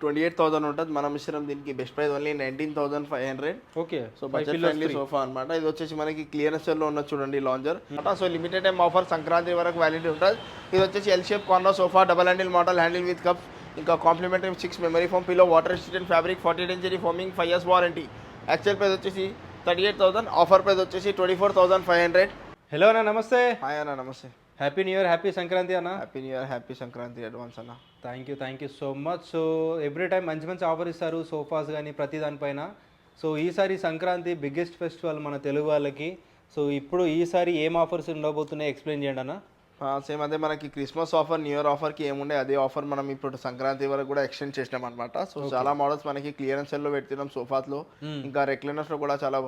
28,000 ఉంటుంది. మనం ఇస్తున్నాం దీనికి best price only 19,500. Okay. So budget friendly sofa అనమాట. ఇది వచ్చేసి మనకి క్లియరెన్స్ సేల్లో ఉన్న చూడండి lounger. So limited time offer Sankranti వరకు వ్యాలిడిటీ ఉంటుంది. ఇది వచ్చేసి L shape corner sofa, double handle model, handle with cup, ఇంకా complimentary 6 memory foam pillow, water resistant fabric, 40 ఇంచరీ foaming, 5 years warranty. Actual price వచ్చేసి 38,000, ఆఫర్ ప్రైస్ వచ్చేసి 24,500. హలో అన్న, నమస్తే. హాయ్ అన్న, namaste. Happy new year, happy Sankranti అన్న. Happy new year, happy Sankranti advance అన్న. Thank you so much. So every time మంచి offer ఇస్తారు సోఫాస్ కానీ ప్రతి దానిపైన. సో ఈసారి సంక్రాంతి బిగ్గెస్ట్ ఫెస్టివల్ మన తెలుగు వాళ్ళకి. సో ఇప్పుడు ఈసారి ఏం ఆఫర్స్ ఉండబోతున్నాయి ఎక్స్ప్లెయిన్ చేయండి అన్న. సేమ్ అదే మనకి క్రిస్మస్ ఆఫర్, న్యూ ఇయర్ ఆఫర్కి ఏముండే అదే ఆఫర్ మనం ఇప్పుడు సంక్రాంతి వరకు కూడా ఎక్స్టెండ్ చేసినాం అనమాట. సో చాలా మోడల్స్ మనకి క్లియరెన్స్ లో పెడుతున్నాం సోఫాస్లో. ఇంకా రెక్లైనర్స్లో కూడా చాలా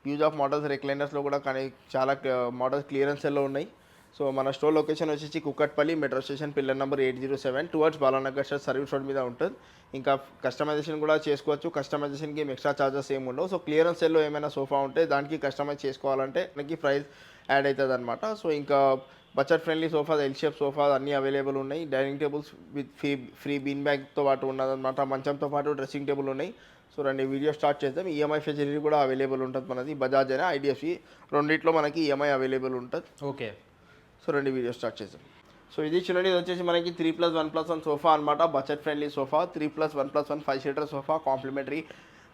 యూజ్ ఆఫ్ మోడల్స్ రెక్లైనర్స్లో కూడా కానీ చాలా మోడల్స్ క్లియరెన్స్ లో ఉన్నాయి. సో మన స్టోర్ లొకేషన్ వచ్చేసి Kukatpally metro station, pillar number 807 towards Balanagar service road మీద ఉంటుంది. ఇంకా కస్టమైజేషన్ కూడా చేసుకోవచ్చు. కస్టమైజేషన్కి ఏం ఎక్స్ట్రా చార్జెస్ ఏమి ఉండవు. సో క్లియరెన్స్ సెల్లో ఏమైనా సోఫా ఉంటే దానికి కస్టమైజ్ చేసుకోవాలంటే మనకి ప్రైస్ యాడ్ అవుతుంది అనమాట. సో ఇంకా budget friendly sofas, L shape sofas అన్నీ అవైలబుల్ ఉన్నాయి. Dining tables with free bean బ్యాగ్తో పాటు ఉన్నదన్నమాట. మంచంతో పాటు డ్రెస్సింగ్ టేబుల్ ఉన్నాయి. సో రండి వీడియో స్టార్ట్ చేద్దాం. ఈఎంఐ ఫెసిలిటీ కూడా అవైలబుల్ ఉంటుంది మనది. బజాజ్ అయినా ఐడిఎఫ్సి రెండిట్లో మనకి ఈఎంఐ అవైలబుల్ ఉంటుంది. ఓకే. సో రెండు వీడియో స్టార్ట్ చేద్దాం. సో ఇది చూడండి, ఇది వచ్చేసి మనకి 3+1+1 సోఫా అనమాట. Budget friendly sofa, 3+1+1 5 seater sofa, complimentary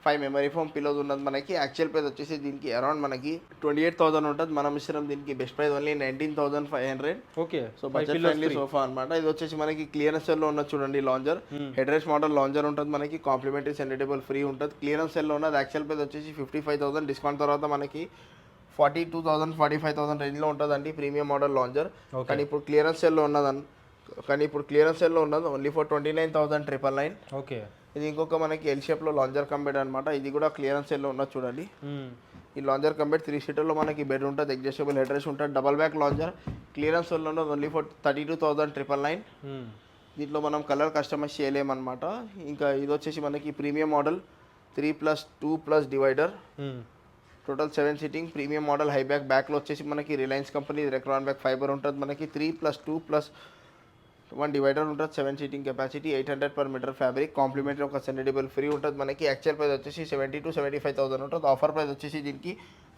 5 memory foam pillows ఉన్నది మనకి. యాక్చువల్ ప్రైస్ వచ్చేసి దీనికి అరౌండ్ మనకి 28,000 ఉంటుంది. మనం ఇస్తున్నాం దీనికి best price only 19,500. Okay. So budget friendly sofa అనమాట. ఇది వచ్చేసి మనకి క్లియరెన్స్ సెల్లో ఉన్న చూడండి lounger, head rest model lounger ఉంటుంది మనకి. కాంప్లిమెంటరీ సెంటర్ టేబుల్ ఫ్రీ ఉంటుంది. క్లియరెన్స్ సెల్లో ఉన్నది. యాక్చువల్ ప్రైస్ వచ్చేసి 55,000, డిస్కౌంట్ తర్వాత మనకి 42,000 45,000 రేంజ్లో ఉంటుందండి ప్రీమియం మోడల్ లాంజర్. కానీ ఇప్పుడు క్లియరెన్స్ సెల్లో ఉన్నది ఓన్లీ ఫర్ 29,999. ఓకే. ఇది ఇంకొక మనకి ఎల్ షేప్లో లాంజర్ కంబెడ్ అనమాట. ఇది కూడా క్లియరెన్స్ సెల్లో ఉన్నది చూడండి. ఈ లాంజర్ కంబెడ్ 3 seaterలో మనకి బెడ్ ఉంటుంది, అడ్జస్టబుల్ హెడ్ రెస్ట్ ఉంటుంది, డబల్ బ్యాక్ లాంజర్. క్లియరెన్స్ సెల్లో ఉన్నది ఓన్లీ ఫర్ 32,999. దీంట్లో మనం కలర్ కస్టమైజ్ చేయలేమన్నమాట. ఇంకా ఇది వచ్చేసి మనకి premium model 3+2+ divider, total 7 seating premium model high బ్యాక్లో వచ్చేసి మనకి Reliance company Recron back fibre ఉంటుంది మనకి. 3+2+1 డివైడర్ ఉంటుంది, 7 seating capacity, 800 per meter fabric, complimentary ఒక సెంటర్ టేబుల్ ఫ్రీ ఉంటుంది మనకి. యాక్చువల్ ప్రైస్ వచ్చేసి 70,000-75,000 ఉంటుంది. ఆఫర్ ప్రైస్ వచ్చేసి దీనికి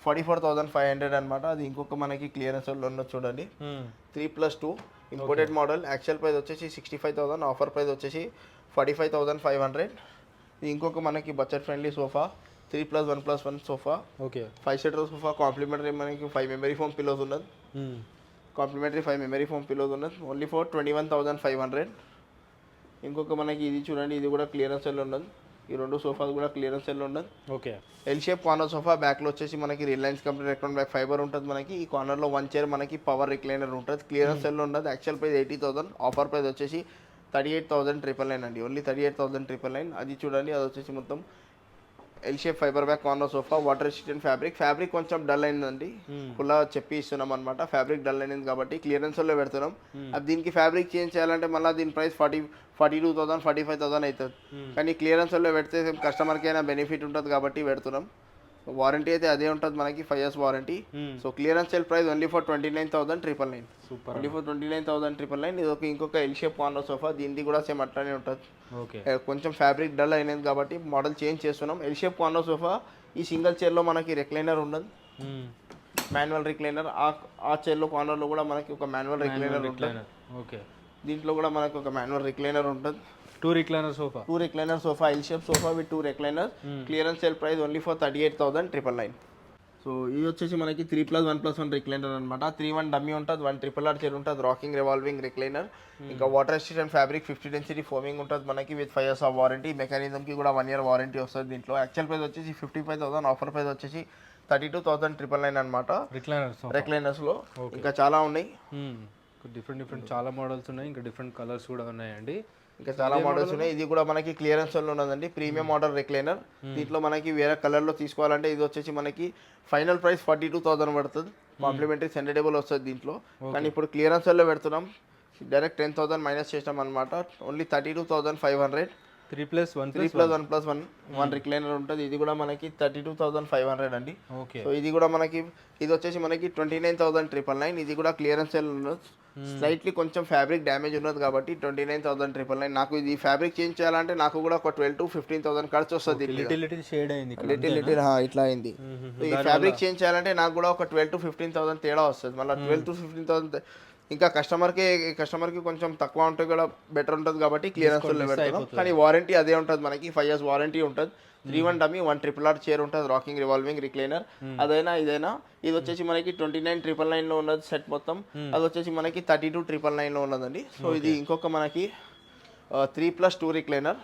44,500 అనమాట. అది ఇంకొక మనకి క్లియరెన్స్ ఉన్నది చూడండి, 3+2 ఇంపోర్టెడ్ మోడల్. యాక్చువల్ ప్రైస్ వచ్చేసి 65,000, ఆఫర్ ప్రైస్ వచ్చేసి 45,500. ఇది ఇంకొక మనకి budget friendly sofa, 3+1+1 sofa. Okay. 5 seater sofa, complimentary మనకి 5 మెమరీ ఫోమ్ పిల్లోస్ ఉన్నది. కాంప్లిమెంటరీ 5 మెమరీ ఫోమ్ పిల్లోస్ ఉన్నది ఓన్లీ ఫర్ 21,500. ఇంకొక మనకి ఇది చూడండి, ఇది కూడా క్లియరెన్స్ సెల్ ఉన్నది. ఈ రెండు సోఫాస్ కూడా క్లియరెన్స్ సెల్ ఉన్నది. Okay. L shape corner sofa, బ్యాక్లో వచ్చేసి మనకి Reliance company Recron back fibre ఉంటుంది మనకి. ఈ కార్నర్లో 1 chair మనకి పవర్ రిక్లైనర్ ఉంటుంది. క్లియరెన్స్ సెల్ ఉన్నది. యాక్చువల్ ప్రైస్ 80,000, ఆఫర్ ప్రైస్ వచ్చేసి 38,999 అండి. ఓన్లీ 38,999. అది చూడండి, అది వచ్చేసి మొత్తం L shape fibre back corner sofa, water resistant fabric కొంచెం డల్ అయిందండి. ఫుల్గా చెప్పి ఇస్తున్నాం అనమాట. ఫ్యాబ్రిక్ డల్ అయింది కాబట్టి క్లియరెన్స్లో పెడుతున్నాం. అది దీనికి ఫ్యాబ్రిక్ చేంజ్ చేయాలంటే మళ్ళీ దీని ప్రైస్ 42,000 45,000 అవుతుంది. కానీ క్లియరెన్స్లో పెడితే కస్టమర్కి అయినా బెనిఫిట్ ఉంటుంది కాబట్టి పెడుతున్నాం. వారంటీ అయితే అదే ఉంటుంది మనకి, 5 years warranty. So clearance sale price only for 29,999. Super. Only for 29,999. ఇది ఇంకొక ఎల్ షేప్ కార్నర్ సోఫా, దీనిది కూడా సేమ్ అట్లానే ఉంటుంది. ఓకే. కొంచెం ఫ్యాబ్రిక్ డల్ అయినది కాబట్టి మోడల్ చేంజ్ చేస్తున్నాం. ఎల్ షేప్ కార్నర్ సోఫా, ఈ సింగిల్ చైర్లో మనకి రిక్లైనర్ ఉండదు, మాన్యువల్ రిక్లైనర్. ఆ చైర్లో కార్నర్లో కూడా మనకి ఒక మాన్యువల్ రిక్లైనర్ ఉంటుంది. ఓకే. దీంట్లో కూడా మనకి ఒక మాన్యువల్ రిక్లైనర్ ఉంటుంది. 2 recliner sofa, L shape sofa with 2 recliners. Clearance sale price only for 38,999. So ఇది వచ్చేసి మనకి 3+1+1 రిక్లైనర్ అనమాట. 3-1 డమ్మీ ఉంటుంది, 1 RRR చైర్ ఉంటుంది, రాకింగ్ రివాల్వింగ్ రిక్లైనర్. ఇంకా water resistant fabric 50 density foaming ఉంటుంది మనకి విత్ 5 years ఆఫ్ వారంటీ. మెకానిజంకి కూడా 1 year వారంటీ వస్తుంది దీంట్లో. యాక్చువల్ ప్రైస్ వచ్చేసి 55,000, ఆఫర్ ప్రైస్ వచ్చేసి 32,999 అనమాట రిక్లైనర్స్లో. ఇంకా చాలా ఉన్నాయి, డిఫరెంట్ చాలా మోడల్స్ ఉన్నాయి, ఇంకా డిఫరెంట్ కలర్స్ కూడా ఉన్నాయండి. ఇంకా చాలా మోడల్స్ ఉన్నాయి. ఇది కూడా మనకి క్లియరెన్స్ లో ఉన్నదండి, ప్రీమియం మోడల్ రిక్లైనర్. దీంట్లో మనకి వేరే కలర్ లో తీసుకోవాలంటే ఇది వచ్చేసి మనకి ఫైనల్ ప్రైస్ 42,000 పడుతుంది. కాంప్లిమెంటరీ సెంటర్ టేబుల్ వస్తుంది దీంట్లో. కానీ ఇప్పుడు క్లియరెన్స్ లో పెడుతున్నాం, డైరెక్ట్ 10,000 మైనస్ చేసినాం అనమాట. ఓన్లీ 32,500. 3+1 3+1+1 రిక్లైనర్ ఉంటుంది. ఇది కూడా మనకి 32,500 అండి. ఓకే. సో ఇది కూడా మనకి ఇది వచ్చేసి మనకి 29,999. ఇది కూడా క్లియరెన్స్ సేల్ ఉన్నది. స్లైట్లీ కొంచెం ఫ్యాబ్రిక్ డ్యామేజ్ ఉన్నది కాబట్టి 29,999. నాకు ఇది ఫ్యాబ్రిక్ చేంజ్ చేయాలంటే నాకు కూడా ఒక 12,000 to 15,000 ఖర్చు వస్తుంది. లిటిల్ షేడ్ అయింది ఇక్కడ. లిటిల్ ఇట్లా అయింది. ఈ ఫ్యాబ్రిక్ చేంజ్ చేయాలంటే నాకు కూడా ఒక 12,000 to 15,000 తేడా వస్తుంది. మళ్ళీ 12,000 to 15,000 ఇంకా కస్టమర్కి కొంచెం తక్కువ ఉంటే కూడా బెటర్ ఉంటుంది కాబట్టి క్లియరెన్స్ పెడతాం. కానీ వారంటీ అదే ఉంటుంది, మనకి 5 years వారంటీ ఉంటుంది. 3-1 డమ్మీ 1 RRR చైర్ ఉంటుంది, రాకింగ్ రివాల్వింగ్ రిక్లైనర్. అదైనా ఇదైనా ఇది వచ్చేసి మనకి 29,999 లో ఉన్నది సెట్ మొత్తం. అది వచ్చేసి మనకి 32,999 లో ఉన్నదండి. సో ఇది ఇంకొక మనకి 3+2 రిక్లైనర్.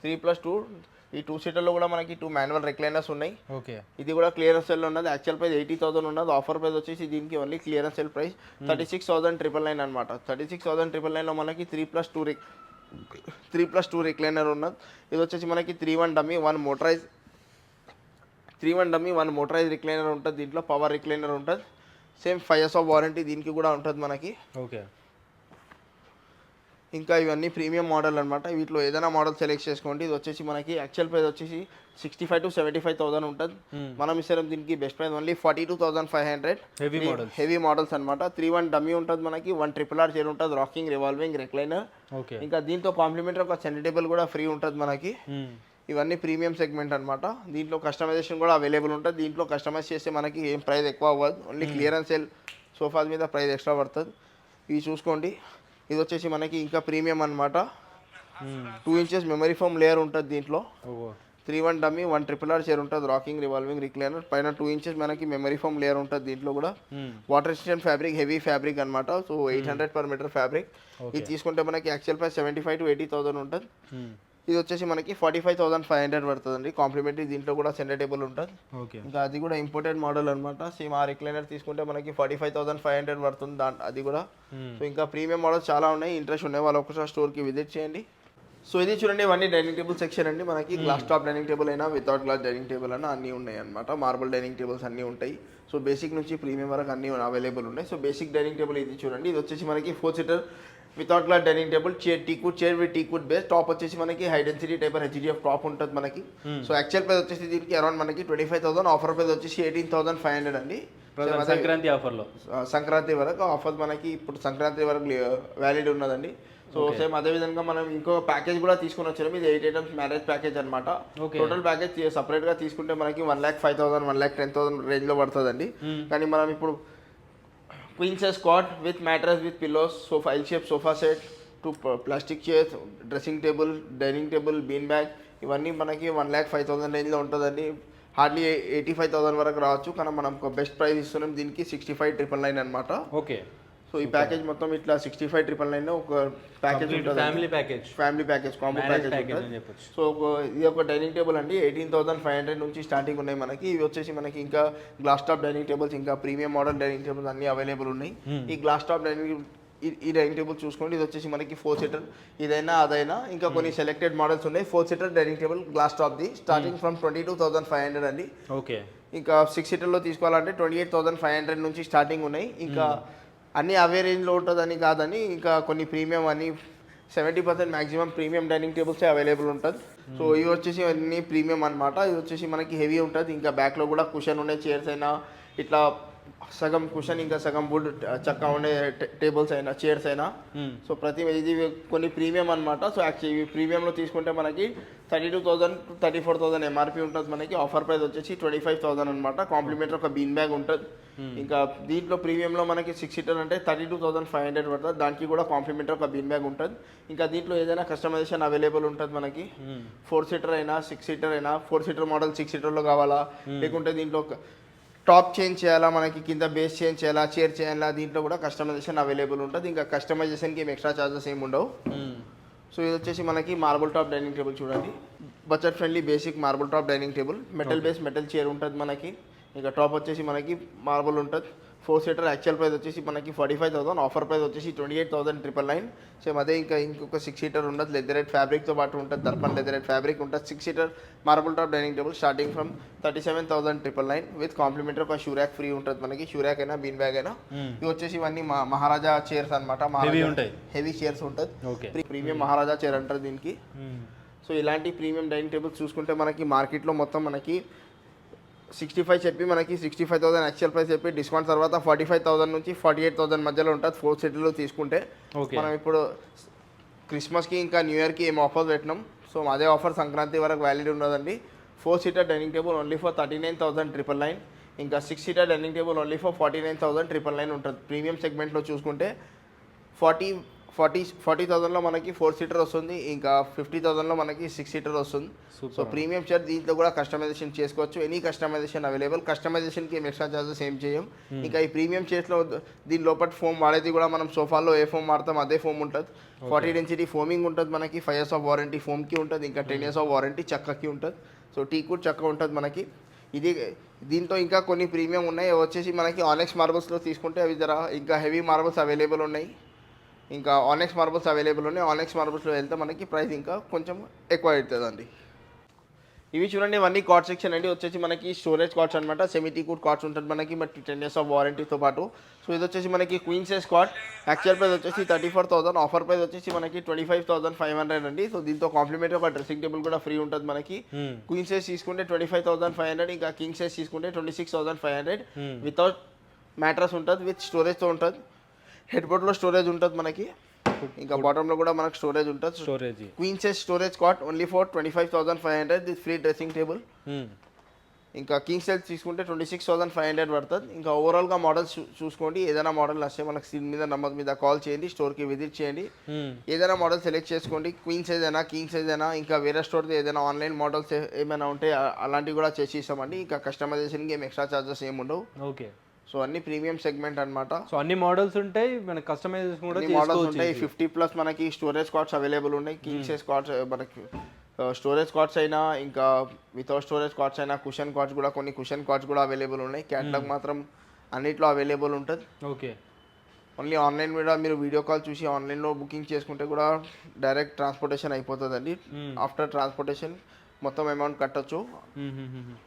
3+2 ఈ 2 సీటర్లో కూడా మనకి 2 మాన్యువల్ రిక్లైనర్స్ ఉన్నాయి. ఓకే. ఇది కూడా క్లియరెన్స్ సెల్ ఉన్నది. యాక్చువల్ ప్రైస్ 80,000 ఉన్నది. ఆఫర్ ప్రైస్ వచ్చేసి దీనికి ఓన్లీ క్లియరెన్స్ సెల్ ప్రైస్ 36,999 అనమాట. 36,999 లో మనకి 3+2 రిక్లైనర్ ఉన్నది. ఇది వచ్చేసి మనకి 3-1 డమ్మీ 1 మోటరైజ్ రిక్లైనర్ ఉంటుంది. దీంట్లో పవర్ రిక్లైనర్ ఉంటుంది. సేమ్ 5 years ఆఫ్ వారంటీ దీనికి కూడా ఉంటుంది మనకి. ఓకే. ఇంకా ఇవన్నీ ప్రీమియం మోడల్ అనమాట. వీటిలో ఏదైనా మోడల్ సెలెక్ట్ చేసుకోండి. ఇది వచ్చేసి మనకి యాక్చువల్ ప్రైస్ వచ్చేసి 65,000 to 75,000 ఉంటుంది. మనం ఇస్తాం దీనికి best price only 42,500. Heavy models అనమాట. 3-1 డమ్మీ ఉంటుంది మనకి, 1 RRR చైర్ ఉంటుంది, రాకింగ్ రివాల్వింగ్ రిక్లైనర్. ఓకే. ఇంకా దీంతో కాంప్లిమెంటరీ ఒక సెంటర్ టేబుల్ కూడా ఫ్రీ ఉంటుంది మనకి. ఇవన్నీ ప్రీమియం సెగ్మెంట్ అనమాట. దీంట్లో కస్టమైజేషన్ కూడా అవైలబుల్ ఉంటుంది. దీంట్లో కస్టమైజ్ చేస్తే మనకి ఏం ప్రైస్ ఎక్కువ అవ్వదు. ఓన్లీ క్లియరెన్స్ సేల్ సోఫాస్ మీద ప్రైస్ ఎక్స్ట్రా పడుతుంది. ఇవి చూసుకోండి. ఇది వచ్చేసి మనకి ఇంకా ప్రీమియం అనమాట. 2 inches మెమరీ ఫోమ్ లేయర్ ఉంటుంది దీంట్లో. 3-1 డమ్మీ 1 RRR చైర్ ఉంటుంది, రాకింగ్ రివాల్వింగ్ రిక్లైనర్. పైన 2 inches మనకి మెమరీ ఫోమ్ లేయర్ ఉంటుంది దీంట్లో కూడా. Water resistant fabric, heavy fabric అనమాట. So 800 per meter fabric. ఇది తీసుకుంటే మనకి యాక్చువల్ ప్రైస్ 75,000 to 80,000 ఉంటుంది. ఇది వచ్చేసి మనకి 45,500 పడుతుందండి. కాంప్లిమెంటరీ దీంట్లో కూడా సెంటర్ టేబుల్ ఉంటుంది. ఇంకా అది కూడా ఇంపోర్టెడ్ మోడల్ అనమాట. సేమ్ ఆ రిక్లైనర్ తీసుకుంటే మనకి 45,500 పడుతుంది అది కూడా. సో ఇంకా ప్రీమియం మోడల్స్ చాలా ఉన్నాయి. ఇంట్రెస్ట్ ఉన్నాయి వాళ్ళు ఒకసారి స్టోర్కి విజిట్ చేయండి. సో ఇది చూడండి, ఇవన్నీ డైనింగ్ టేబుల్ సెక్షన్ అండి. మనకి గ్లాస్ టాప్ డైనింగ్ టేబుల్ అయినా వితౌట్ గ్లాస్ డైనింగ్ టేబుల్ అయినా అన్నీ ఉన్నాయి అనమాట. మార్బుల్ డైనింగ్ టేబుల్స్ అన్నీ ఉంటాయి. సో బేసిక్ నుంచి ప్రీమియం వరకు అన్నీ అవైలబుల్ ఉన్నాయి. సో బేసిక్ డైనింగ్ టేబుల్ ఇది చూడండి. ఇది వచ్చేసి మనకి 4 seater without glass dining table, chair with టీకుడ్ base. Top వచ్చేసి మనకి high density typer HDF top ఉంటుంది మనకి. సో యాక్చువల్ ప్రైస్ వచ్చేసి దీనికి అరౌండ్ మనకి 25,000. ఆఫర్ ప్రైస్ వచ్చేసి 18,500 అండి. సంక్రాంతి ఆఫర్లో సంక్రాంతి వరకు ఆఫర్ మనకి ఇప్పుడు సంక్రాంతి వరకు వ్యాలిడ్ ఉన్నదండి. సో సేమ్ అదేవిధంగా మనం ఇంకో ప్యాకేజ్ కూడా తీసుకుని వచ్చాము. ఇది 8 items మ్యారేజ్ ప్యాకేజ్ అనమాట. టోటల్ ప్యాకేజ్ సపరేట్గా తీసుకుంటే మనకి 1,05,000 1,10,000 రేంజ్లో పడుతుందండి. కానీ మనం ఇప్పుడు queen size cot with mattress with pillows, sofa L shape sofa set, 2 plastic chairs, dressing table, dining table, bean bag, ఇవన్నీ మనకి 1,05,000 రేంజ్లో ఉంటుందండి. హార్డ్లీ 85,000 వరకు రావచ్చు. కానీ మనం ఒక బెస్ట్ ప్రైస్ ఇస్తున్నాం దీనికి 65,999 అనమాట. ఓకే. సో ఈ ప్యాకేజ్ మొత్తం ఇట్లా 65,999 ఒక ప్యాకేజ్ ఉంటుంది. ఫ్యామిలీ ప్యాకేజ్ కాంబో ప్యాకేజ్ ఉంటుంది. సో ఇది ఒక డైనింగ్ టేబుల్ అండి. 18,500 నుంచి స్టార్టింగ్ ఉన్నాయి మనకి. ఇవి వచ్చేసి మనకి ఇంకా గ్లాస్ టాప్ డైనింగ్ టేబుల్స్, ఇంకా ప్రీమియం మోడల్ డైనింగ్ టేబుల్స్ అన్ని అవైలబుల్ ఉన్నాయి. ఈ గ్లాస్ టాప్ ఈ డైనింగ్ టేబుల్ చూసుకోండి. ఇది వచ్చేసి మనకి 4 seater, ఇదైనా అదైనా ఇంకా కొన్ని సెలెక్టెడ్ మోడల్స్ ఉన్నాయి. 4 seater dining table glass top the starting from 22,500 అండి. ఓకే. ఇంకా 6 seaterలో తీసుకోవాలంటే 28,500 నుంచి స్టార్టింగ్ ఉన్నాయి. ఇంకా అన్నీ అవే రేంజ్లో ఉంటుందని కాదని ఇంకా కొన్ని ప్రీమియం అని 70% మ్యాక్సిమం ప్రీమియం డైనింగ్ టేబుల్సే అవైలబుల్ ఉంటుంది. సో ఇవి వచ్చేసి అన్నీ ప్రీమియం అనమాట. ఇది వచ్చేసి మనకి హెవీ ఉంటుంది. ఇంకా బ్యాక్లో కూడా కుషన్ ఉండే చైర్స్ అయినా, ఇట్లా సగం కుషన్ ఇంకా సగం వుడ్ చక్క ఉండే టేబుల్స్ అయినా చైర్స్ అయినా. సో ఇది కొన్ని ప్రీమియం అనమాట. సో యాక్చువల్లీ ఇవి ప్రీమియంలో తీసుకుంటే మనకి 32,000 to 34,000 ఎంఆర్పి ఉంటుంది మనకి. ఆఫర్ ప్రైస్ వచ్చేసి 25,000 అనమాట. కాంప్లిమెంటరీ ఒక బీన్ బ్యాగ్ ఉంటుంది. ఇంకా దీంట్లో ప్రీమియంలో మనకి 6 seater అంటే 32,500 పడుతుంది. దానికి కూడా కాంప్లిమెంటరీ ఒక బీన్ బ్యాగ్ ఉంటుంది. ఇంకా దీంట్లో ఏదైనా కస్టమైజేషన్ అవైలబుల్ ఉంటుంది మనకి. 4 seater అయినా 6 seater అయినా, 4 seater మోడల్ 6 seaterలో కావాలా, లేకుంటే దీంట్లో టాప్ చేంజ్ చేయాలా, మనకి కింద బేస్ చేంజ్ చేయాలా, చైర్ చేయాలా, దీంట్లో కూడా కస్టమైజేషన్ అవైలబుల్ ఉంటుంది. ఇంకా కస్టమైజేషన్కి ఏం ఎక్స్ట్రా ఛార్జెస్ ఏమి ఉండవు. సో ఇది వచ్చేసి మనకి మార్బుల్ టాప్ డైనింగ్ టేబుల్ చూడండి. Budget friendly basic marble top dining table, metal base metal chair ఉంటుంది మనకి. ఇంకా టాప్ వచ్చేసి మనకి మార్బుల్ ఉంటుంది. 4 seater యాక్చువల్ ప్రైస్ వచ్చేసి మనకి 45,000. ఆఫర్ ప్రైస్ వచ్చేసి 28,999. సేమ్ అదే ఇంకా ఇంకొక 6 seater ఉండదు. లెదరేట్ ఫ్యాబ్రిక్తో పాటు ఉంటుంది. దర్పన్ లెదరేట్ ఫ్యాబ్రిక్ ఉంటుంది. 6 seater marble top dining table starting from 37,999 with complimentary ఒక షూ ర్యాక్ ఫ్రీ ఉంటుంది మనకి. షూ ర్యాక్ అయినా బీన్ బ్యాగ్ అయినా. ఇవి వచ్చేసి ఇవన్నీ మహారాజా చైర్స్ అనమాట. హెవీ చైర్స్ ఉంటుంది. ప్రీమియం మహారాజా చైర్ అంటారు దీనికి. సో ఇలాంటి ప్రీమియం డైనింగ్ టేబుల్స్ చూసుకుంటే మనకి మార్కెట్లో మొత్తం మనకి 65 చెప్పి మనకి 65,000 యాక్చువల్ ప్రైస్ చెప్పి డిస్కౌంట్ తర్వాత 45,000 నుంచి 48,000 మధ్యలో ఉంటుంది 4 సీటర్లో తీసుకుంటే. ఓకే. మనం ఇప్పుడు క్రిస్మస్కి ఇంకా న్యూ ఇయర్కి ఏం ఆఫర్ పెట్టినాం. సో అదే ఆఫర్ సంక్రాంతి వరకు వ్యాలిడ్ ఉన్నదండి. 4 seater dining table only for 39,999. ఇంకా 6 seater dining table only for 49,999 ఉంటుంది. ప్రీమియం సెగ్మెంట్లో చూసుకుంటే 40,000లో మనకి 4 సీటర్ వస్తుంది. ఇంకా 50,000లో మనకి 6 సీటర్ వస్తుంది. సో ప్రీమియం షేర్ దీంట్లో కూడా కస్టమైజేషన్ చేసుకోవచ్చు. Any customization available. కస్టమైజేషన్కి ఏం ఎక్స్ట్రా చార్జెస్ ఏం చేయం. ఇంకా ఈ ప్రీమియం షేర్స్లో దీని లోపల ఫోమ్ వాడేది కూడా మనం సోఫాలో ఏ ఫోమ్ వాడతాం అదే ఫోమ్ ఉంటుంది. 40 డెన్సిటీ ఫోమింగ్ ఉంటుంది మనకి. 5 years ఆఫ్ వారంటీ ఫోమ్కి ఉంటుంది. ఇంకా 10 years ఆఫ్ వారంటీ చక్కకి ఉంటుంది. సో టీకుడ్ చక్క ఉంటుంది మనకి. ఇది దీంతో ఇంకా కొన్ని ప్రీమియం ఉన్నాయి వచ్చేసి మనకి ఆనెక్స్ మార్బల్స్లో తీసుకుంటే అవి జర ఇంకా హెవీ మార్బల్స్ అవైలబుల్ ఉన్నాయి. ఇంకా ఆనెక్స్ మార్బల్స్ అవైలబుల్ ఉన్నాయి. ఆనెక్స్ మార్బల్స్లో వెళ్తే మనకి ప్రైస్ ఇంకా కొంచెం ఎక్కువ అవుతుందండి. ఇవి చూడండి ఇవన్నీ కార్డ్ సెక్షన్ అండి. వచ్చేసి మనకి స్టోరేజ్ కార్డ్స్ అనమాట. సెమీ టీకుడ్ కార్డ్స్ ఉంటుంది మనకి బట్ 10 years ఆఫ్ వారంటీతో పాటు. సో ఇది వచ్చేసి మనకి queen size card. Actual price వచ్చేసి 34,000. ఆఫర్ ప్రైస్ వచ్చేసి మనకి 25,500 అండి. సో దీంతో కాంప్లిమెంటరీ ఒక డ్రెస్సింగ్ టేబుల్ కూడా ఫ్రీ ఉంటుంది మనకి. క్వీన్ సైజ్ తీసుకుంటే 25,500. ఇంకా కింగ్ సైజ్ తీసుకుంటే 26,500. వితౌట్ మ్యాట్రస్ ఉంటుంది. విత్ స్టోరేజ్తో ఉంటుంది. హెడ్ బోర్డ్లో స్టోరేజ్ ఉంటుంది మనకి. ఇంకా బాటంలో కూడా మనకు స్టోరేజ్ ఉంటుంది. Storage queen size storage cot only for 25,500 with free dressing table. ఇంకా కింగ్ సైజ్ తీసుకుంటే 26,500 పడుతుంది. ఇంకా ఓవరాల్గా మోడల్స్ చూసుకోండి. ఏదైనా మోడల్ వస్తే మనకి స్క్రీన్ మీద నెంబర్ మీద కాల్ చేయండి. స్టోర్కి విజిట్ చేయండి. ఏదైనా మోడల్ సెలెక్ట్ చేసుకోండి. క్వీన్ సైజ్ అయినా కింగ్ సైజ్ అయినా ఇంకా వేరే స్టోర్ది ఏదైనా ఆన్లైన్ మోడల్స్ ఏమైనా ఉంటే అలాంటివి కూడా చేసి ఇస్తామండి. ఇంకా కస్టమైజేషన్కి ఏం ఎక్స్ట్రా చార్జెస్ ఏమి ఉండవు. ఓకే. సో అన్ని ప్రీమియం సెగ్మెంట్ అనమాట. సో అన్ని మోడల్స్ ఉంటాయి మనకి కస్టమైజేషన్ కూడా మోడల్స్ ఉంటాయి. 50+ మనకి స్టోరేజ్ కార్డ్స్ అవైలబుల్ ఉన్నాయి. కింగ్ సైజ్ కార్డ్స్ మనకి స్టోరేజ్ కార్డ్స్ అయినా ఇంకా వితౌట్ స్టోరేజ్ కార్డ్స్ అయినా కుషన్ కార్డ్స్ కూడా కొన్ని కుషన్ కార్డ్స్ కూడా అవైలబుల్ ఉన్నాయి. క్యాటలాగ్ మాత్రం అన్నిట్లో అవైలబుల్ ఉంటుంది. ఓకే. ఓన్లీ ఆన్లైన్ కూడా మీరు వీడియో కాల్ చూసి ఆన్లైన్లో బుకింగ్ చేసుకుంటే కూడా డైరెక్ట్ ట్రాన్స్పోర్టేషన్ అయిపోతుందండి. ఆఫ్టర్ ట్రాన్స్పోర్టేషన్ మొత్తం అమౌంట్ కట్టొచ్చు.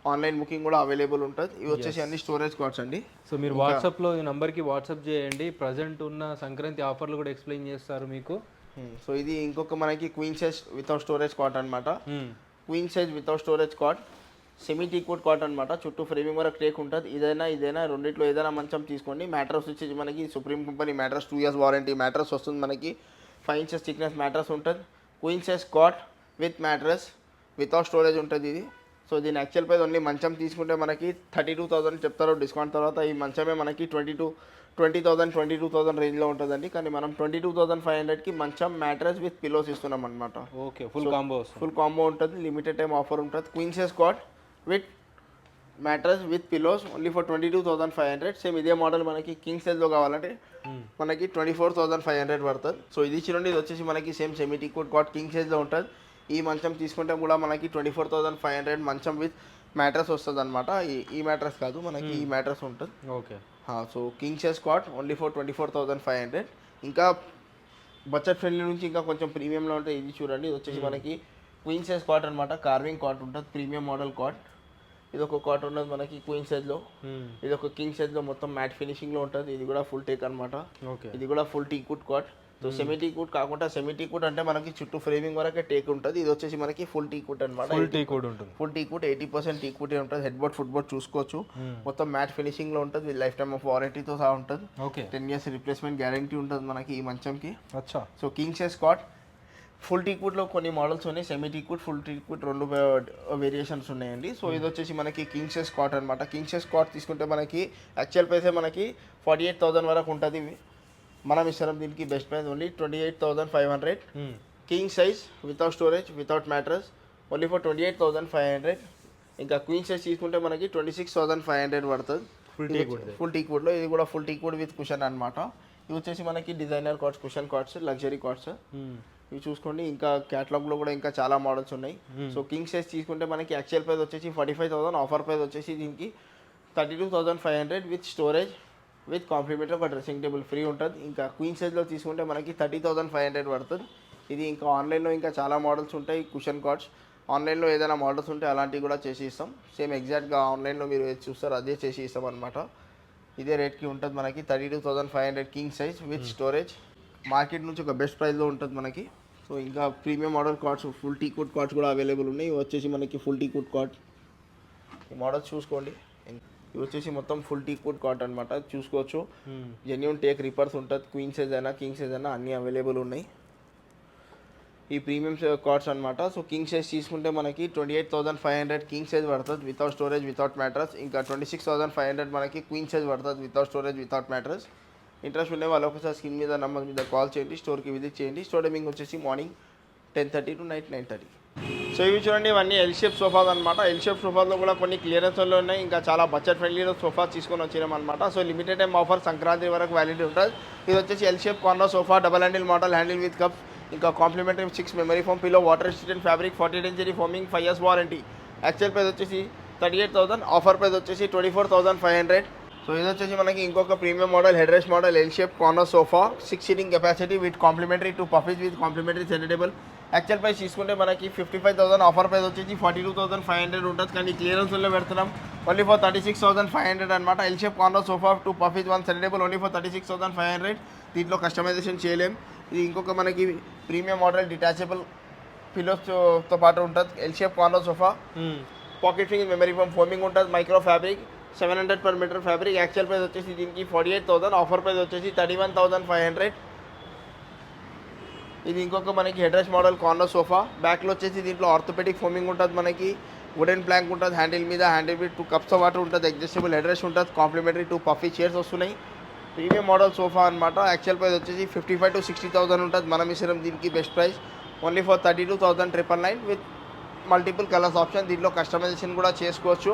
ఆన్లైన్ బుకింగ్ కూడా అవైలబుల్ ఉంటుంది. ఇవి వచ్చేసి అన్ని స్టోరేజ్ కార్డ్స్ అండి. సో మీరు వాట్సాప్లో ఈ నెంబర్కి వాట్సాప్ చేయండి. ప్రజెంట్ ఉన్న సంక్రాంతి ఆఫర్లు కూడా ఎక్స్ప్లెయిన్ చేస్తారు మీకు. సో ఇది ఇంకొక మనకి queen size without storage cot అనమాట. Queen size without storage cot semi teakwood cot అనమాట. చుట్టూ ఫ్రేమింగ్ వరకు టేక్ ఉంటుంది. ఇదైనా రెండిట్లో ఏదైనా మంచం తీసుకోండి. మ్యాట్రస్ వచ్చేసి మనకి supreme company mattress 2 years warranty mattress వస్తుంది మనకి. 5 inches థిక్నెస్ మ్యాట్రస్ ఉంటుంది. Queen size cot with mattress without storage ఉంటుంది ఇది. సో దీని యాక్చువల్ ప్రైస్ ఓన్లీ మంచం తీసుకుంటే మనకి 32,000 చెప్తారు. డిస్కౌంట్ తర్వాత ఈ మంచమే మనకి 22,000 రేంజ్లో ఉంటుందండి. కానీ మనం 22,500కి మంచం మ్యాట్రస్ విత్ పిలోస్ ఇస్తున్నాం అనమాట. ఓకే. ఫుల్ కాంబో ఉంటుంది. లిమిటెడ్ టైం ఆఫర్ ఉంటుంది. Queen size cot with mattress with pillows only for 22,500. Same ఇదే మోడల్ మనకి కింగ్ సైజ్లో కావాలంటే మనకి 24,500 పడుతుంది. సో ఇది చూడండి. ఇది వచ్చేసి మనకి same semi teakwood cot king సైజ్లో ఉంటుంది. ఈ మంచం తీసుకుంటే కూడా మనకి 24,500 మంచం విత్ మ్యాట్రస్ వస్తుంది అనమాట. ఈ మ్యాట్రస్ కాదు మనకి ఈ మ్యాట్రస్ ఉంటుంది. Okay. So king size cot only for 24,500. ఇంకా బడ్జెట్ ఫ్రెండ్లీ నుంచి ఇంకా కొంచెం ప్రీమియంలో ఉంటుంది. ఇది చూడండి. ఇది వచ్చేసి మనకి క్వీన్ సైజ్ కాట్ అనమాట. కార్వింగ్ కాట్ ఉంటుంది. Premium model cot. ఇది ఒక కాట్ ఉన్నది మనకి క్వీన్ సైజ్లో. ఇది ఒక కింగ్ సైజ్లో మొత్తం మ్యాట్ ఫినిషింగ్లో ఉంటుంది. ఇది కూడా ఫుల్ టేక్ అనమాట. ఇది కూడా full teakwood cot. So semi teakwood కాకుండా సెమీ టీకుడ్ అంటే మనకి చుట్టూ ఫ్రేమింగ్ వరకే టేక్ ఉంటుంది. ఇది వచ్చేసి మనకి ఫుల్ టీకుడ్ అనమాట. ఫుల్ టీకుడ్ ఉంటుంది. ఫుల్ టీకుడ్ 80% టీకుడ్ ఉంటుంది. హెడ్ బోర్డ్ ఫుట్ బోర్డ్ చూసుకోవచ్చు. మొత్తం మ్యాట్ ఫినిషింగ్ లో ఉంటుంది. లైఫ్ టైమ్ ఆఫ్ వారంటీతో సహా ఉంటుంది. 10 years రిప్లేస్మెంట్ గ్యారంటీ ఉంటుంది మనకి ఈ మంచంకి. So king size cot full టీకుడ్లో కొన్ని మోడల్స్ ఉన్నాయి. Semi teakwood full teakwood 2 variations ఉన్నాయండి. సో ఇది వచ్చేసి మనకి కింగ్ సైజ్ కాట్ అనమాట. కింగ్ సైజ్ కాట్ తీసుకుంటే మనకి యాక్చువల్ ప్రైస్ మనకి 48,000 వరకు ఉంటుంది. మనం ఇస్తాం దీనికి best price only 28,500. King size without storage without mattress only for 28,500. ఇంకా క్వీన్ సైజ్ తీసుకుంటే మనకి 26,500 పడుతుంది. ఫుల్ టీకుడ్లో. ఇది కూడా ఫుల్ టీకుడ్ విత్ కుషన్ అనమాట. ఇవి వచ్చేసి మనకి designer cards, cushion cards, luxury cards. ఇవి చూసుకోండి. ఇంకా క్యాటలాగ్లో కూడా ఇంకా చాలా మోడల్స్ ఉన్నాయి. సో కింగ్ సైజ్ తీసుకుంటే మనకి యాక్చువల్ ప్రైస్ వచ్చేసి 45,000. ఆఫర్ ప్రైస్ వచ్చేసి దీనికి 32,500 విత్ స్టోరేజ్ విత్ కాంప్లిమెంటరీ ఒక డ్రెస్సింగ్ టేబుల్ ఫ్రీ ఉంటుంది. ఇంకా క్వీన్ సైజ్లో తీసుకుంటే మనకి 30,500 పడుతుంది. ఇది ఇంకా ఆన్లైన్లో ఇంకా చాలా మోడల్స్ ఉంటాయి. కుషన్ కార్డ్స్ ఆన్లైన్లో ఏదైనా మోడల్స్ ఉంటే అలాంటివి కూడా చేసి ఇస్తాం. సేమ్ ఎగ్జాక్ట్గా ఆన్లైన్లో మీరు ఏది చూస్తారో అదే చేసి ఇస్తాం అనమాట. ఇదే రేట్కి ఉంటుంది మనకి 32,500 king size with storage. Market నుంచి ఒక బెస్ట్ ప్రైస్లో ఉంటుంది మనకి. సో ఇంకా premium model cards full tea could cards కూడా అవైలబుల్ ఉన్నాయి. ఇవి వచ్చేసి మనకి ఫుల్ టీ కుడ్ కార్డ్. ఈ మోడల్స్ చూసుకోండి. ఇవి వచ్చేసి మొత్తం ఫుల్ టీ కుడ్ కార్డ్ అనమాట, చూసుకోవచ్చు. జెన్యూన్ టేక్ రిపర్స్ ఉంటుంది. క్వీన్ సైజ్ అయినా కింగ్ సైజ్ అయినా అన్నీ అవైలబుల్ ఉన్నాయి ఈ ప్రీమియం కార్డ్స్ అనమాట. సో కింగ్ సైజ్ తీసుకుంటే మనకి 28,500 కింగ్ సైజ్ పడుతుంది వితౌట్ స్టోరేజ్ వితౌట్ మ్యాట్రస్. ఇంకా 26,500 మనకి క్వీన్ సైజ్ పడుతుంది without storage without mattress. Interest ఉండే వాళ్ళు ఒకసారి స్క్రీన్ మీద నంబర్ మీద కాల్ చేయండి, స్టోర్కి విజిట్ చేయండి. స్టోర్ టైమింగ్ వచ్చేసి మార్నింగ్ 10:30 to నైట్ 9:30. సో ఇవి చూడండి, ఇవన్నీ ఎల్ షేప్ సోఫాస్ అనమాట. ఎల్ షేప్ సోఫాలో కూడా కొన్ని క్లియరెన్స్లో ఉన్నాయి. ఇంకా చాలా బడ్జెట్ ఫ్రెండ్లీలో సోఫాస్ తీసుకొని వచ్చినాం అనమాట. So limited time offer Sankranti వరకు వ్యాలిడిటీ ఉంటుంది. ఇది వచ్చేసి L shape corner sofa, double handle model, handle with cups, ఇంకా complimentary 6 memory foam pillow, water resistant fabric, 40 density foaming, 5 years warranty. Actual price వచ్చేసి 38,000, ఆఫర్ ప్రైస్ వచ్చేసి 24,500. సో ఇది వచ్చేసి మనకి ఇంకొక premium model head rest model L shape corner sofa, 6 seating capacity with complimentary 2 puffies with complimentary centre table. Actual price తీసుకుంటే మనకి 55,000, offer price వచ్చేసి 42,500 ఉంటుంది. కానీ క్లియరెన్స్లో పెడుతున్నాం ఓన్లీ ఫర్ 36,500 అనమాట. L shape corner sofa 2 puffies 1 centre table only for 36,500. దీంట్లో customization చేయలేం. ఇది ఇంకొక మనకి ప్రీమియం మోడల్ డిటాచబుల్ పిల్లోస్తో పాటు ఉంటుంది. L shape corner sofa, pocket ఫింగ్ మెమరీ ఫోమ్, ఫోమింగ్ ఉంటుంది, micro fabric, 700 per meter fabric. Actual price వచ్చేసి దీనికి 48,000, ఆఫర్ ప్రైస్ వచ్చేసి 31,500. ఇది ఇంకొక మనకి head rest model corner sofa. బ్యాక్లో వచ్చేసి దీంట్లో ఆర్థోపెడిక్ ఫోమింగ్ ఉంటుంది, మనకి వుడెన్ ప్లాంక్ ఉంటుంది, హ్యాండిల్ మీద హ్యాండిల్ విత్ 2 cups వాటర్ ఉంటుంది, అడ్జస్టబుల్ హెడ్ రెస్ట్ ఉంటుంది, కాంప్లిమెంటరీ 2 పఫీ చైర్స్ వస్తున్నాయి. ప్రీమియం మోడల్ సోఫా అనమాట. యాక్చువల్ ప్రైస్ వచ్చేసి 55,000 to 60,000 ఉంటుంది. మనం ఇస్తున్నాం దీనికి best price only for 32,999 with multiple colours option. దీంట్లో కస్టమైజేషన్ కూడా చేసుకోవచ్చు.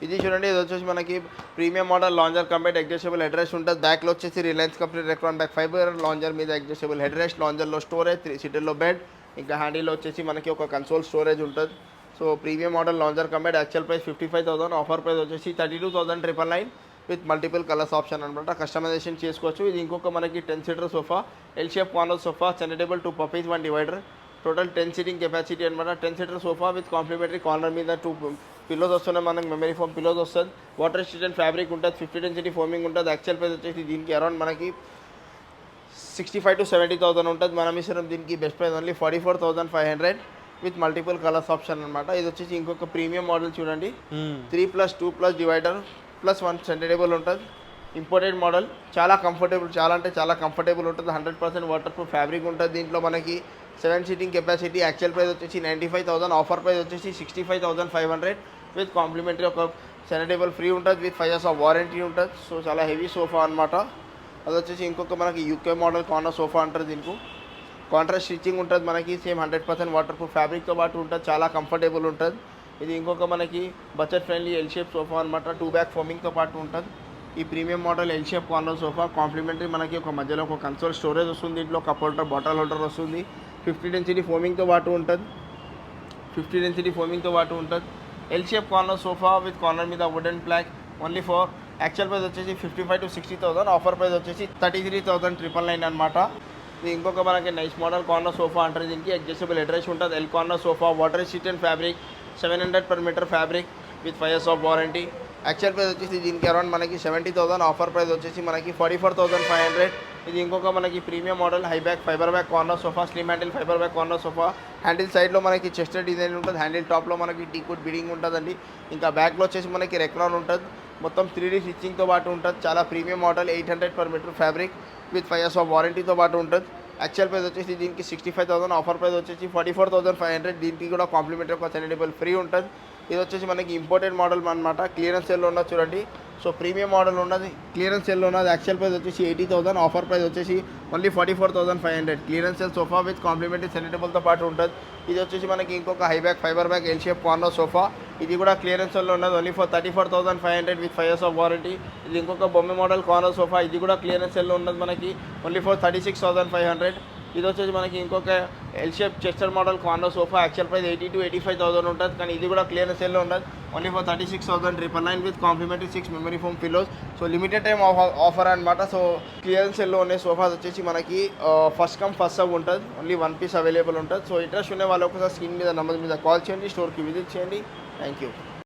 ఇది చూడండి, ఇది వచ్చేసి మనకి premium model lounger combined, adjustable head rest ఉంటుంది. బ్యాక్లో వచ్చేసి Reliance company Recron back fibre lounger మీద అడ్జస్టబుల్ హెడ్ రెస్ట్, లాంజర్లో స్టోరేజ్, 3 seaterలో బెడ్, ఇంకా హ్యాండిల్లో వచ్చేసి మనకి ఒక కన్సోల్ స్టోరేజ్ ఉంటుంది. So premium model lounger combined. Actual price 55,000, offer price వచ్చేసి 32,999 విత్ మల్టిపుల్ కలర్స్ ఆప్షన్ అనమాట. కస్టమైజేషన్ చేసుకోవచ్చు. ఇది ఇంకొక మనకి 10 seater sofa, L shape corner sofa, centre table, 2 puffies 1 divider, total 10 seating capacity అనమాట. 10 seater sofa with complementary corner మీద 2 pillows వస్తున్నాయి, మనకి మెమరీ ఫోమ్ పిల్లోస్ వస్తుంది, వాటర్ రెసిస్టెంట్ ఫ్యాబ్రిక్ ఉంటుంది, 50 డెన్సిటీ ఫోమింగ్ ఉంటుంది. యాక్చువల్ ప్రైస్ వచ్చేసి దీనికి అరౌండ్ మనకి 65,000 to 70,000 ఉంటుంది. మనం ఇస్తున్నాం దీనికి best price only 44,500 with multiple colours option అనమాట. ఇది వచ్చేసి ఇంకొక ప్రీమియం మోడల్ చూడండి, 3+2+ డివైడర్ +1 సెంటర్ టేబుల్ ఉంటుంది. ఇంపోర్టెడ్ మోడల్, చాలా కంఫర్టబుల్, చాలా అంటే చాలా కంఫర్టబుల్ ఉంటుంది. 100% వాటర్ ప్రూఫ్ ఫ్యాబ్రిక్ ఉంటుంది. దీంట్లో మనకి 7 seating కెపాసిటీ. యాక్చువల్ ప్రైస్ వచ్చేసి 95,000, ఆఫర్ ప్రైస్ వచ్చేసి 65,500 విత్ కాంప్లిమెంటరీ ఒక సెంటర్ టేబుల్ ఫ్రీ ఉంటుంది విత్ 5 years వారంటీ ఉంటుంది. సో చాలా హెవీ సోఫా అనమాట. అది వచ్చేసి ఇంకొక మనకి యూకే మోడల్ కార్నర్ సోఫా అంటారు. దీనికి కాంట్రాస్ట్ స్టిచ్చింగ్ ఉంటుంది, మనకి సేమ్ 100% వాటర్ ప్రూఫ్ ఫ్యాబ్రిక్తో పాటు ఉంటుంది, చాలా కంఫర్టబుల్ ఉంటుంది. ఇది ఇంకొక మనకి budget friendly L shape sofa అనమాట. 2 back ఫోమింగ్తో పాటు ఉంటుంది. ఈ premium model L shape corner sofa complimentary మనకి ఒక మధ్యలో ఒక కన్సోల్ స్టోరేజ్ వస్తుంది, దీంట్లో కప్ హోల్డర్, బాటిల్ హోల్డర్ వస్తుంది, 50 డెన్సిటీ ఫోమింగ్తో పాటు ఉంటుంది. 50 డెన్సిటీ ఫోమింగ్తో పాటు ఉంటుంది. L shape corner sofa with corner మీద wooden plank only for. Actual price వచ్చేసి 55,000 to 60,000, ఆఫర్ ప్రైస్ వచ్చేసి 33,999 అనమాట. ఇది ఇంకొక మనకి నైస్ మోడల్ కార్నర్ సోఫా అంటారు. దీనికి అడ్జస్టబుల్ హెడ్ రెస్ట్ ఉంటుంది, L corner sofa, water resistant fabric, 700 per meter fabric with 5 years warranty. Actual price వచ్చేసి దీనికి అరౌండ్ మనకి 70,000, ఆఫర్ ప్రైస్ వచ్చేసి మనకి 44,500. ఇది ఇంకొక మనకి premium model high back fibre back corner sofa, slim handle fibre back corner sofa. Handle సైడ్లో మనకి చెస్టర్ డిజైన్ ఉంటుంది, హ్యాండిల్ టాప్లో మనకి టీకుడ్ బిడింగ్ ఉంటుందండి. ఇంకా బ్యాక్లో వచ్చేసి మనకి రెక్రాన్ ఉంటుంది, మొత్తం 3D స్టిచ్చింగ్తో పాటు ఉంటుంది. చాలా premium model, 800 per meter fabric with 5 years వారంటీతో పాటు ఉంటుంది. యాక్చువల్ ప్రైస్ వచ్చేసి దీనికి 65,000, ఆఫర్ ప్రైస్ వచ్చేసి 44,500. దీనికి కూడా కాంప్లిమెంటరీ ఒక సెంటర్ టేబుల్ ఫ్రీ ఉంటుంది. ఇది వచ్చేసి మనకి ఇంపోర్టెడ్ మోడల్ అనమాట. క్లియరెన్స్ సేల్లో ఉన్నది చూడండి. సో ప్రీమియం మోడల్ ఉన్నది, క్లియరెన్స్ సేల్లో ఉన్నది. యాక్చువల్ ప్రైస్ వచ్చేసి 80,000, ఆఫర్ ప్రైస్ వచ్చేసి only 44,500. Clearance sale sofa with complimentary centre టేబుల్తో పాటు ఉంటుంది. ఇది వచ్చేసి మనకి ఇంకొక high back fibre back L shape corner sofa. ఇది కూడా క్లియరెన్స్ సేల్లో ఉన్నది only for 34,500 with 5 years warranty. ఇది ఇంకొక బొమ్మ మోడల్ కార్నర్ సోఫా. ఇది కూడా క్లియరెన్స్ సేల్లో ఉన్నది మనకి ఓన్లీ ఫర్ 36,500. ఇది వచ్చేసి మనకి ఇంకొక L shape Chester model corner sofa. Actual price 80,000 to 85,000 ఉంటుంది. కానీ ఇది కూడా క్లియరెన్స్ సేల్లో ఉన్నది only for 36,999 with complimentary 6 memory foam pillows. So limited time offer అనమాట. సో క్లియరెన్స్ సేల్లో ఉన్న సోఫాస్ వచ్చేసి మనకి ఫస్ట్ కమ్ ఫస్ట్ సర్వ్ ఉంటుంది, ఓన్లీ 1 piece అవైలబుల్ ఉంటుంది. సో ఇంట్రెస్ట్ ఉండే వాళ్ళు ఒకసారి స్క్రీన్ మీద నంబర్ మీద కాల్ చేయండి, స్టోర్కి విజిట్ చేయండి. Thank you.